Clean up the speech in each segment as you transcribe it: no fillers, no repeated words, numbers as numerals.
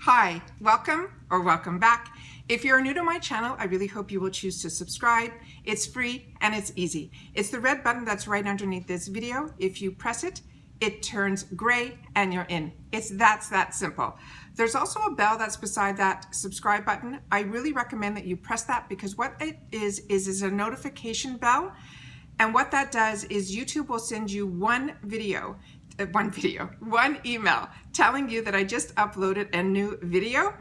Hi, welcome or welcome back. If you're new to my channel, I really hope you will choose to subscribe. It's free and it's easy. It's the red button that's right underneath this video. If you press it, it turns gray and you're in. It's that simple. There's also a bell that's beside that subscribe button. I really recommend that you press that because what it is a notification bell. And what that does is YouTube will send you one email telling you that I just uploaded a new video.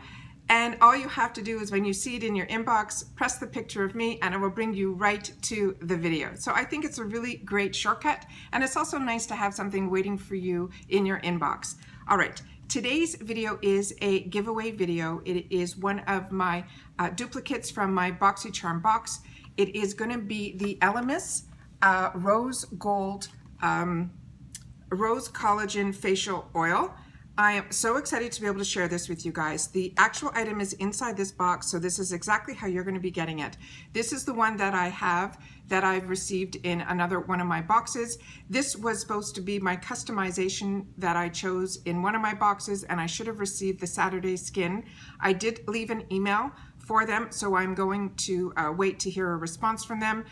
And all you have to do is when you see it in your inbox, press the picture of me and it will bring you right to the video. So I think it's a really great shortcut. And it's also nice to have something waiting for you in your inbox. All right, today's video is a giveaway video. It is one of my duplicates from my Boxycharm box. It is going to be the Elemis Rose Gold Rose Collagen Facial Oil. I am so excited to be able to share this with you guys. The actual item is inside this box, so this is exactly how you're going to be getting it. This is the one that I have that I've received in another one of my boxes. This was supposed to be my customization that I chose in one of my boxes, and I should have received the Saturday Skin. I did leave an email for them, so I'm going to wait to hear a response from them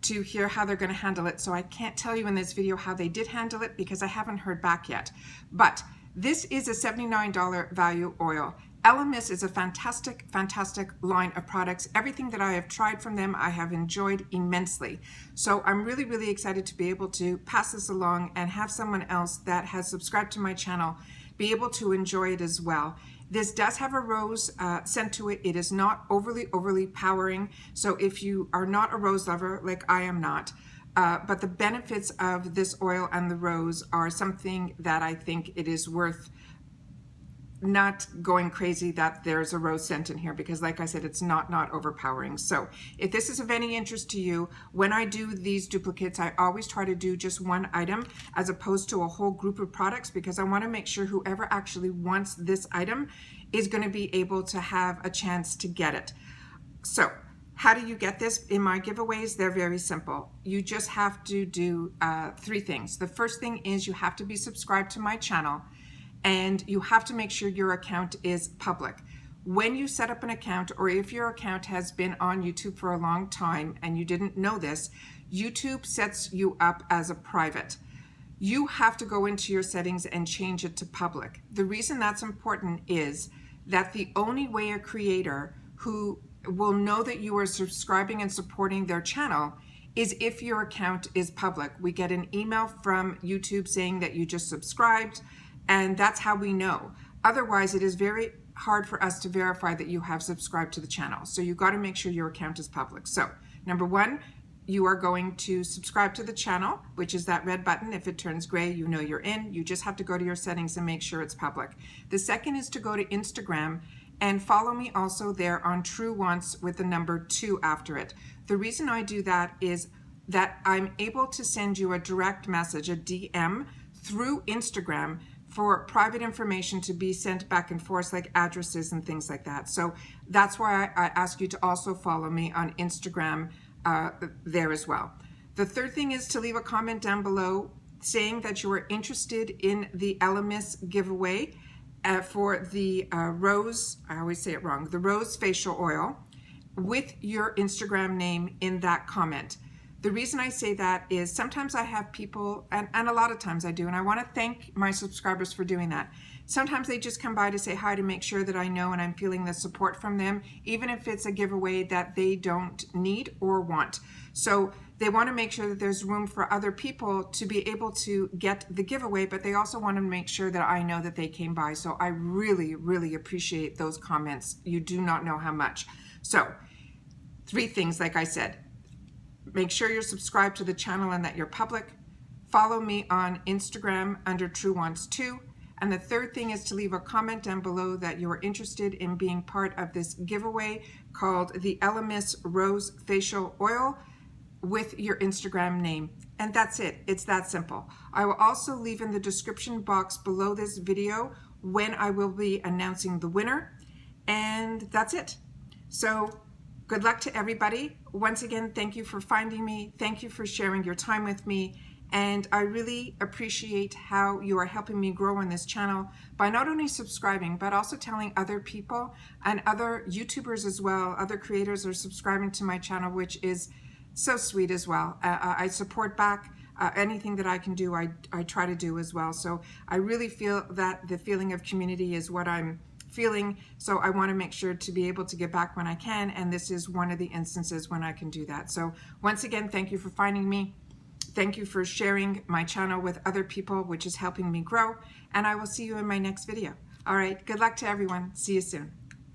to hear how they're going to handle it. So I can't tell you in this video how they did handle it because I haven't heard back yet. But this is a $79 value oil. Elemis is a fantastic line of products. Everything that I have tried from them, I have enjoyed immensely. So I'm really excited to be able to pass this along and have someone else that has subscribed to my channel be able to enjoy it as well. This does have a rose scent to it. It is not overly powering. So if you are not a rose lover, like I am not, but the benefits of this oil and the rose are something that I think it is worth not going crazy that there's a rose scent in here, because like I said, it's not overpowering. So if this is of any interest to you, when I do these duplicates, I always try to do just one item as opposed to a whole group of products, because I want to make sure whoever actually wants this item is going to be able to have a chance to get it. So how do you get this? In my giveaways, they're very simple. You just have to do three things. The first thing is you have to be subscribed to my channel, and you have to make sure your account is public. When you set up an account, or if your account has been on YouTube for a long time and you didn't know this, YouTube sets you up as a private. You have to go into your settings and change it to public. The reason that's important is that the only way a creator who will know that you are subscribing and supporting their channel is if your account is public. We get an email from YouTube saying that you just subscribed, and that's how we know. Otherwise, it is very hard for us to verify that you have subscribed to the channel. So you got to make sure your account is public. So number one, you are going to subscribe to the channel, which is that red button. If it turns gray, you know you're in. You just have to go to your settings and make sure it's public. The second is to go to Instagram and follow me also there on True Wants with the number 2 after it. The reason I do that is that I'm able to send you a direct message, a DM, through Instagram for private information to be sent back and forth, like addresses and things like that. So that's why I ask you to also follow me on Instagram there as well. The third thing is to leave a comment down below saying that you are interested in the Elemis giveaway for the rose, I always say it wrong, the rose facial oil, with your Instagram name in that comment. The reason I say that is sometimes I have people, and a lot of times I do, and I want to thank my subscribers for doing that. Sometimes they just come by to say hi to make sure that I know and I'm feeling the support from them, even if it's a giveaway that they don't need or want. So they want to make sure that there's room for other people to be able to get the giveaway, but they also want to make sure that I know that they came by. So I really appreciate those comments. You do not know how much. So three things, like I said. Make sure you're subscribed to the channel and that you're public. Follow me on Instagram under True Wants 2. And the third thing is to leave a comment down below that you are interested in being part of this giveaway called the Elemis Rose Facial Oil with your Instagram name. And that's it. It's that simple. I will also leave in the description box below this video when I will be announcing the winner. And that's it. So good luck to everybody. Once again, thank you for finding me. Thank you for sharing your time with me. And I really appreciate how you are helping me grow on this channel by not only subscribing, but also telling other people and other YouTubers as well, other creators are subscribing to my channel, which is so sweet as well. I support back anything that I can do, I try to do as well. So I really feel that the feeling of community is what I'm feeling. So I want to make sure to be able to get back when I can. And this is one of the instances when I can do that. So once again, thank you for finding me. Thank you for sharing my channel with other people, which is helping me grow. And I will see you in my next video. All right. Good luck to everyone. See you soon.